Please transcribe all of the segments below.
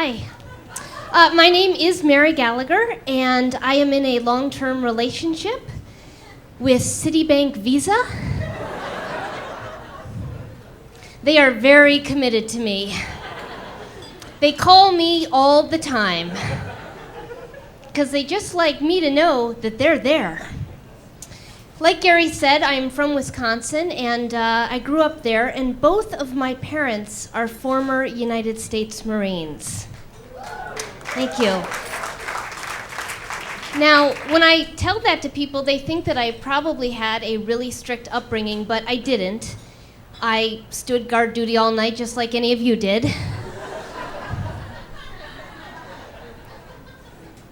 Hi. My name is Mary Gallagher, and I am in a long-term relationship with Citibank Visa. They are very committed to me. They call me all the time because they just like me to know that they're there. Like Gary said, I'm from Wisconsin, and I grew up there, and both of my parents are former United States Marines. Thank you. Now, when I tell that to people, they think that I probably had a really strict upbringing, but I didn't. I stood guard duty all night just like any of you did.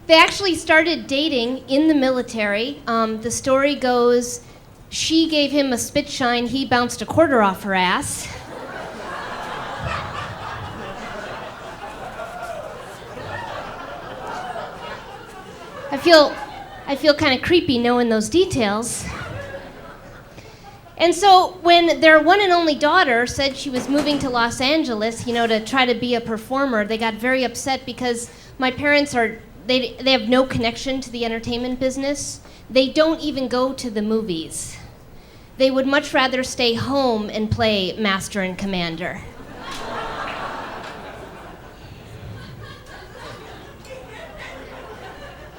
They actually started dating in the military. The story goes, she gave him a spit shine, he bounced a quarter off her ass. I feel kind of creepy knowing those details. And so when their one and only daughter said she was moving to Los Angeles, to try to be a performer, they got very upset because my parents they have no connection to the entertainment business. They don't even go to the movies. They would much rather stay home and play Master and Commander.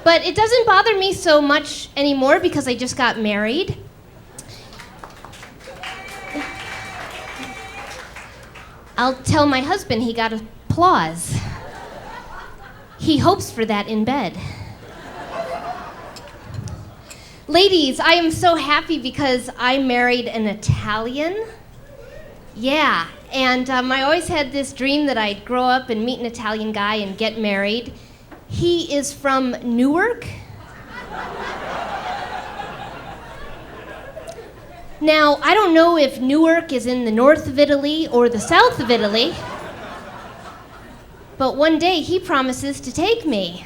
But it doesn't bother me so much anymore because I just got married. I'll tell my husband he got applause. He hopes for that in bed. Ladies, I am so happy because I married an Italian. Yeah, and I always had this dream that I'd grow up and meet an Italian guy and get married. He is from Newark. Now, I don't know if Newark is in the north of Italy or the south of Italy, but one day he promises to take me.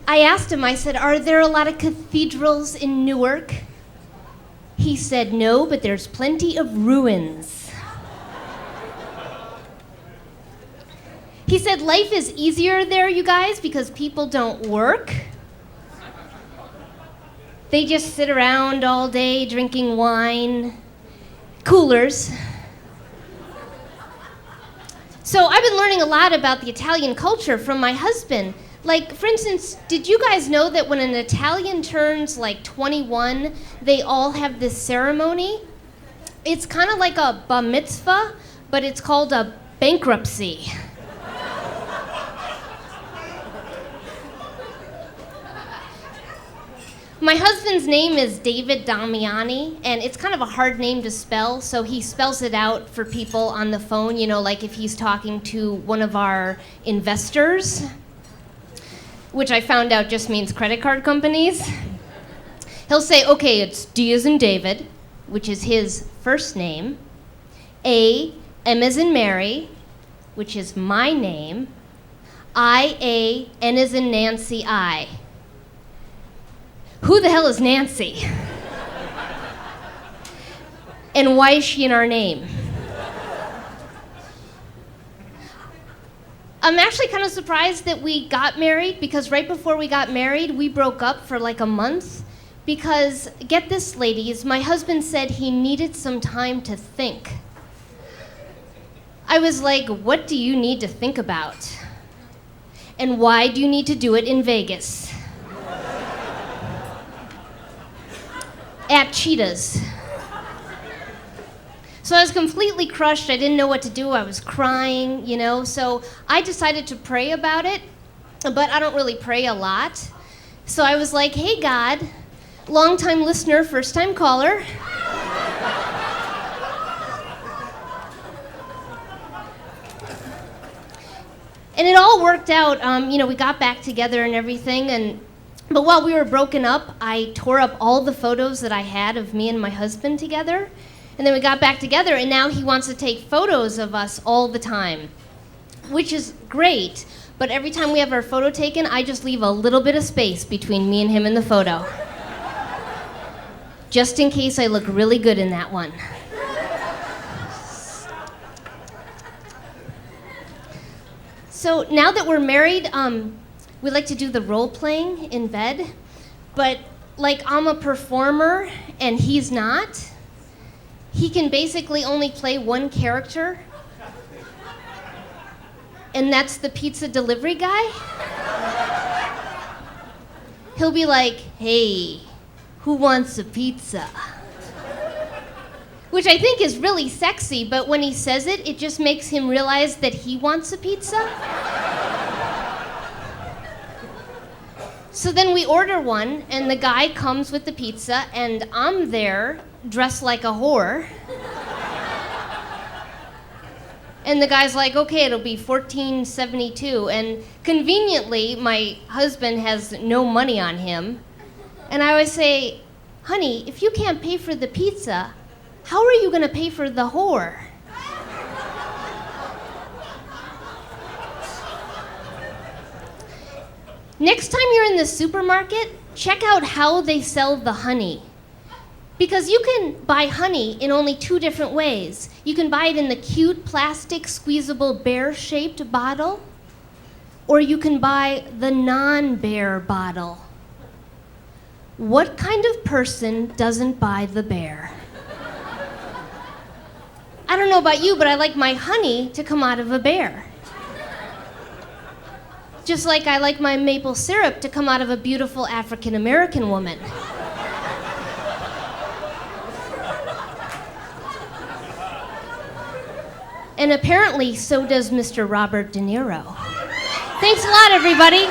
I asked him, I said, are there a lot of cathedrals in Newark? He said, no, but there's plenty of ruins. He said, life is easier there, you guys, because people don't work. They just sit around all day drinking wine, coolers. So I've been learning a lot about the Italian culture from my husband. Like, for instance, did you guys know that when an Italian turns like 21, they all have this ceremony? It's kind of like a bar mitzvah, but it's called a bankruptcy. My husband's name is David Damiani, and it's kind of a hard name to spell, so he spells it out for people on the phone, like if he's talking to one of our investors, which I found out just means credit card companies. He'll say, okay, it's D as in David, which is his first name, A, M as in Mary, which is my name, I, A, N as in Nancy, I. Who the hell is Nancy? And why is she in our name? I'm actually kind of surprised that we got married because right before we got married, we broke up for like a month because, get this, ladies, my husband said he needed some time to think. I was like, what do you need to think about? And why do you need to do it in Vegas? At Cheetahs. So I was completely crushed. I didn't know what to do. I was crying, So I decided to pray about it, but I don't really pray a lot. So I was like, hey, God, long-time listener, first-time caller. And it all worked out. We got back together and everything, but while we were broken up, I tore up all the photos that I had of me and my husband together. And then we got back together, and now he wants to take photos of us all the time, which is great. But every time we have our photo taken, I just leave a little bit of space between me and him in the photo. Just in case I look really good in that one. So now that we're married, we like to do the role playing in bed, but like I'm a performer and he's not. He can basically only play one character, and that's the pizza delivery guy. He'll be like, "Hey, who wants a pizza?" Which I think is really sexy, but when he says it, it just makes him realize that he wants a pizza. So then we order one, and the guy comes with the pizza, and I'm there, dressed like a whore. And the guy's like, "Okay, it'll be $14.72. And conveniently, my husband has no money on him. And I always say, "Honey, if you can't pay for the pizza, how are you gonna pay for the whore?" Next time you're in the supermarket, check out how they sell the honey. Because you can buy honey in only two different ways. You can buy it in the cute plastic squeezable bear-shaped bottle, or you can buy the non-bear bottle. What kind of person doesn't buy the bear? I don't know about you, but I like my honey to come out of a bear. Just like I like my maple syrup to come out of a beautiful African-American woman. And apparently, so does Mr. Robert De Niro. Thanks a lot, everybody.